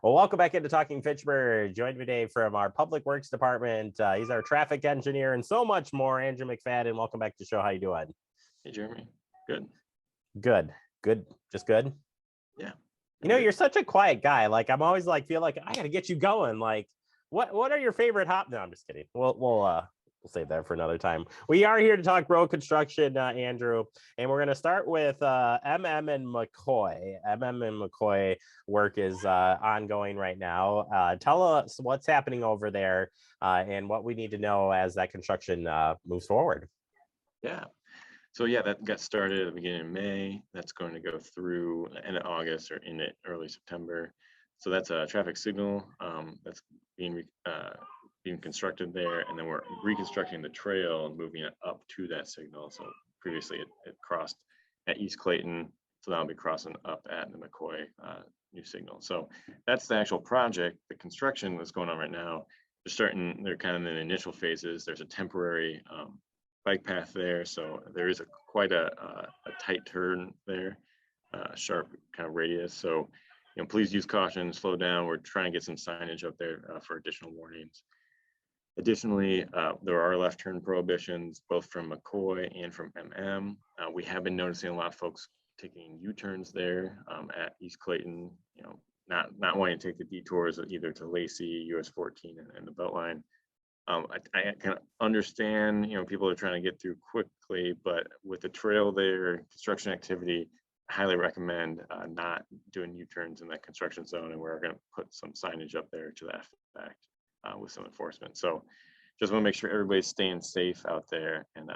Well, welcome back into Talking Fitchburg. Joined today from our Public Works Department. He's our traffic engineer and so much more. Andrew McFadden, welcome back to the show. How you doing? Hey, Jeremy. Good. Good. Just good. Yeah. You're such a quiet guy. Like I'm always like feel like I got to get you going. Like what are your favorite No, I'm just kidding. We'll save that for another time. We are here to talk road construction, Andrew, and we're going to start with MM and McCoy. MM and McCoy work is ongoing right now. Tell us what's happening over there and what we need to know as that construction moves forward. Yeah. So yeah, that got started at the beginning of May. That's going to go through end of August or in early September. So that's a traffic signal that's being constructed there, and then we're reconstructing the trail and moving it up to that signal. So previously it crossed at East Clayton, so that'll be crossing up at the McCoy new signal. So that's the actual project. The construction that's going on right now. They're kind of in the initial phases. There's a temporary bike path there, so there is quite a tight turn there, sharp kind of radius. So please use caution, slow down. We're trying to get some signage up there for additional warnings. Additionally, there are left turn prohibitions, both from McCoy and from MM. We have been noticing a lot of folks taking U-turns there at East Clayton, not wanting to take the detours either to Lacey, US 14 and the Beltline. I kind of understand, people are trying to get through quickly, but with the trail there, construction activity, I highly recommend not doing U-turns in that construction zone, and we're going to put some signage up there to that effect with some enforcement. So just want to make sure everybody's staying safe out there and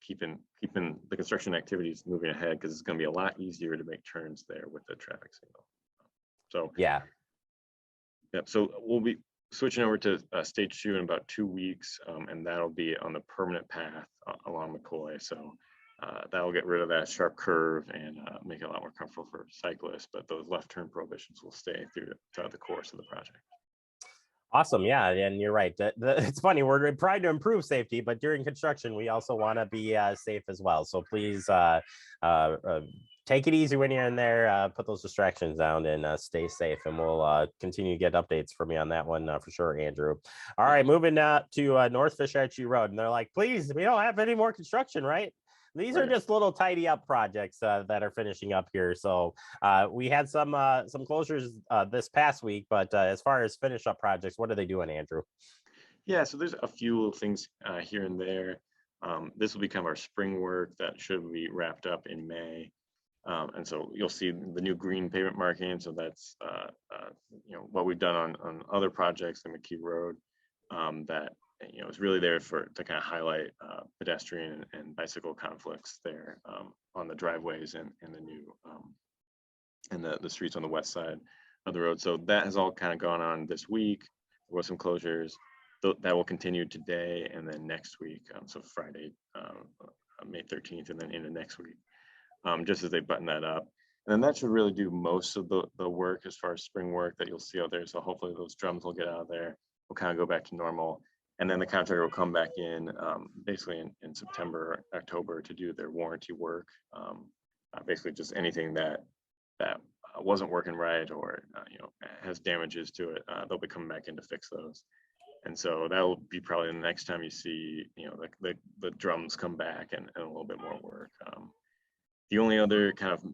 keeping the construction activities moving ahead, because it's going to be a lot easier to make turns there with the traffic signal. So yeah. So we'll be switching over to stage 2 in about 2 weeks, and that'll be on the permanent path along McCoy. So that'll get rid of that sharp curve and make it a lot more comfortable for cyclists, but those left turn prohibitions will stay throughout the course of the project. Awesome. Yeah. And you're right. It's funny. We're trying to improve safety, but during construction, we also want to be safe as well. So please take it easy when you're in there, put those distractions down and stay safe. And we'll continue to get updates from you on that one for sure, Andrew. All right. Moving to North Fishhachy Road. And they're like, please, we don't have any more construction, right? These are just little tidy up projects that are finishing up here. So we had some closures this past week, but as far as finish up projects, what are they doing, Andrew? Yeah, so there's a few little things here and there. This will become our spring work that should be wrapped up in May. And so you'll see the new green pavement marking. So that's what we've done on other projects in McKee Road that it's really there to kind of highlight pedestrian and bicycle conflicts there on the driveways and the new and the streets on the west side of the road. So that has all kind of gone on this week. There were some closures that will continue today and then next week. So Friday, May 13th, and then into next week, just as they button that up. And then that should really do most of the work as far as spring work that you'll see out there. So hopefully those drums will get out of there. We'll kind of go back to normal. And then the contractor will come back in basically in September, October to do their warranty work. Basically just anything that wasn't working right or has damages to it, they'll be coming back in to fix those. And so that will be probably the next time you see the drums come back and a little bit more work. The only other kind of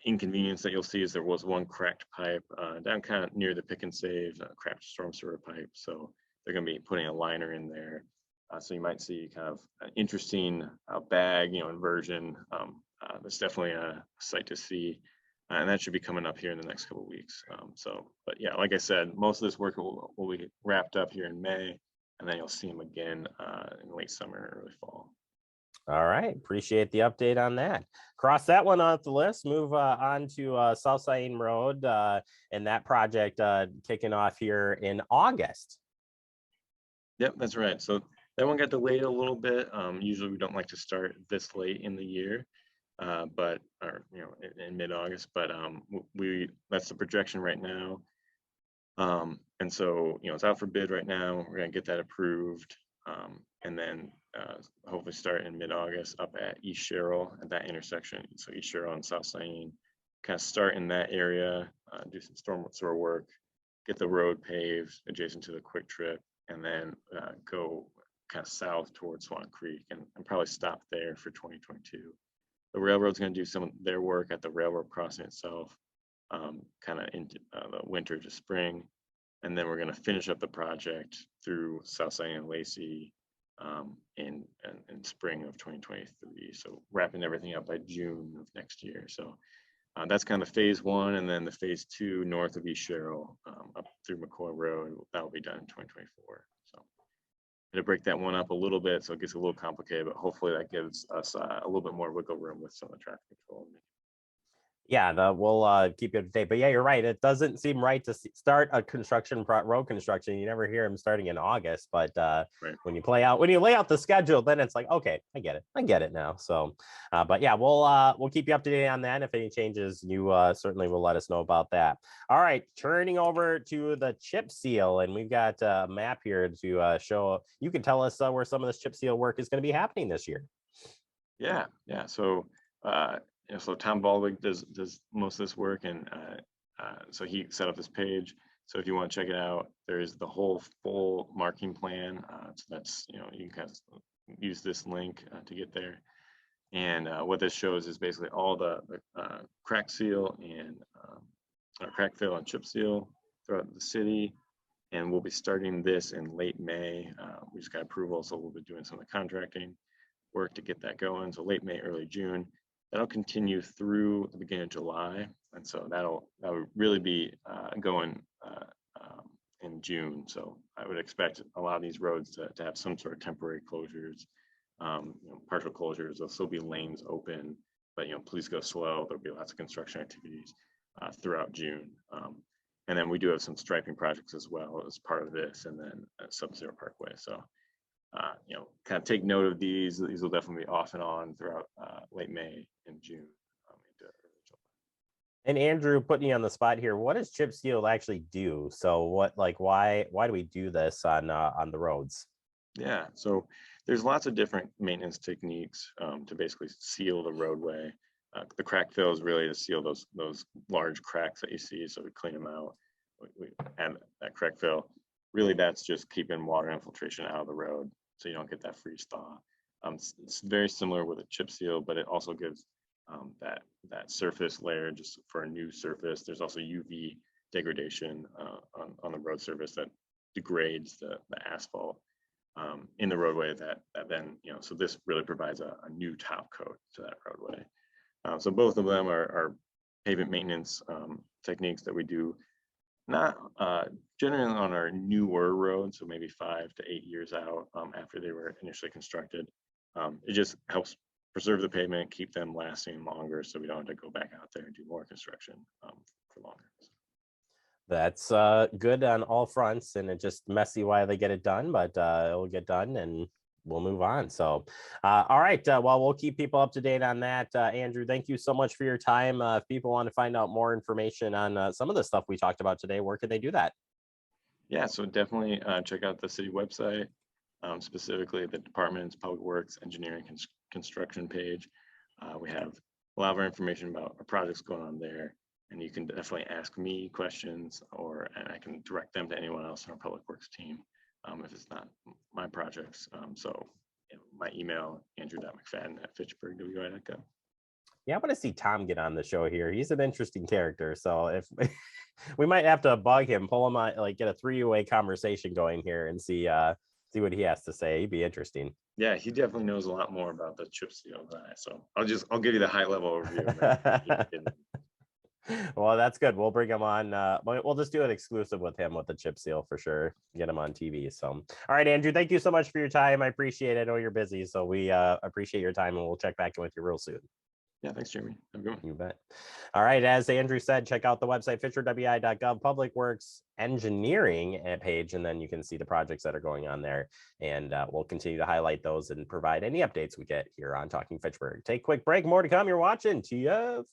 inconvenience that you'll see is there was one cracked pipe down kind of near the pick and save, cracked storm sewer pipe. So they're going to be putting a liner in there. So you might see kind of an interesting bag, inversion. That's definitely a sight to see. And that should be coming up here in the next couple of weeks. But yeah, like I said, most of this work will be wrapped up here in May, and then you'll see them again in late summer, early fall. All right. Appreciate the update on that. Cross that one off the list. Move on to South Saline Road and that project kicking off here in August. Yep, that's right. So that one got delayed a little bit. Usually we don't like to start this late in the year, in mid-August, but that's the projection right now. And so, it's out for bid right now. We're going to get that approved and then hopefully start in mid-August up at East Sherrill at that intersection. So East Sherrill and South Saline. kind of start in that area, do some storm sewer work, get the road paved adjacent to the Quick Trip, and then go kind of south towards Swan Creek and probably stop there for 2022. The railroad's going to do some of their work at the railroad crossing itself, kind of into the winter to spring. And then we're going to finish up the project through Southside and Lacey in spring of 2023. So wrapping everything up by June of next year. So that's kind of phase one. And then the phase two north of East Sherrill up through McCoy Road, that will be done in 2024. So to break that one up a little bit, so it gets a little complicated, but hopefully that gives us a little bit more wiggle room with some of the traffic control. Yeah, we'll keep you up to date. But yeah, you're right. It doesn't seem right to start a road construction. You never hear him starting in August. But Right. when you lay out the schedule, then it's like, okay, I get it now. So, but yeah, we'll keep you up to date on that. If any changes, you certainly will let us know about that. All right, turning over to the chip seal, and we've got a map here to show. You can tell us where some of this chip seal work is going to be happening this year. Yeah. So. So Tom Baldwin does most of this work, and so he set up this page. So if you want to check it out, there's the whole full marking plan. So that's, you can kind of use this link to get there. And what this shows is basically all the crack seal and crack fill and chip seal throughout the city. And we'll be starting this in late May. We just got approval, so we'll be doing some of the contracting work to get that going. So late May, early June. That'll continue through the beginning of July, and so that would really be going in June. So I would expect a lot of these roads to have some sort of temporary closures, partial closures. There'll still be lanes open, but please go slow. There'll be lots of construction activities throughout June, and then we do have some striping projects as well as part of this, and then Sub-Zero Parkway. So. Kind of take note of these. These will definitely be off and on throughout late May and June into early July. And Andrew, putting you on the spot here, what does chip seal actually do? So why do we do this on the roads? Yeah, so there's lots of different maintenance techniques to basically seal the roadway. The crack fill is really to seal those large cracks that you see, so we clean them out. We add that crack fill. Really, that's just keeping water infiltration out of the road, so you don't get that freeze thaw. It's very similar with a chip seal, but it also gives that surface layer just for a new surface. There's also UV degradation on the road surface that degrades the asphalt in the roadway. That then so this really provides a new top coat to that roadway. So both of them are pavement maintenance techniques that we do. Not generally on our newer roads, so maybe 5 to 8 years out after they were initially constructed. It just helps preserve the pavement, keep them lasting longer, so we don't have to go back out there and do more construction for longer. That's good on all fronts, and it's just messy why they get it done, but it'll get done and we'll move on. So, all right. Well, we'll keep people up to date on that. Andrew, thank you so much for your time. If people want to find out more information on some of the stuff we talked about today, where can they do that? Yeah, so definitely check out the city website, specifically the Department's Public Works Engineering Construction page. We have a lot of our information about our projects going on there, and you can definitely ask me questions, and I can direct them to anyone else in our Public Works team. If it's not my projects. So my email, andrew.mcfadden@fitchburgwi.gov. Yeah, I want to see Tom get on the show here. He's an interesting character. So if we might have to bug him, pull him on, get a 3-way conversation going here and see what he has to say. He'd be interesting. Yeah, he definitely knows a lot more about the chip seal than I. So I'll give you the high level overview. Well, that's good. We'll bring him on. We'll just do an exclusive with him with the chip seal for sure. Get him on TV. So, all right, Andrew, thank you so much for your time. I appreciate it. I know you're busy, so we appreciate your time, and we'll check back in with you real soon. Yeah, thanks, Jeremy. Have a good one. You bet. All right, as Andrew said, check out the website, fitchburgwi.gov, Public Works Engineering page, and then you can see the projects that are going on there. And we'll continue to highlight those and provide any updates we get here on Talking Fitchburg. Take a quick break. More to come. You're watching TF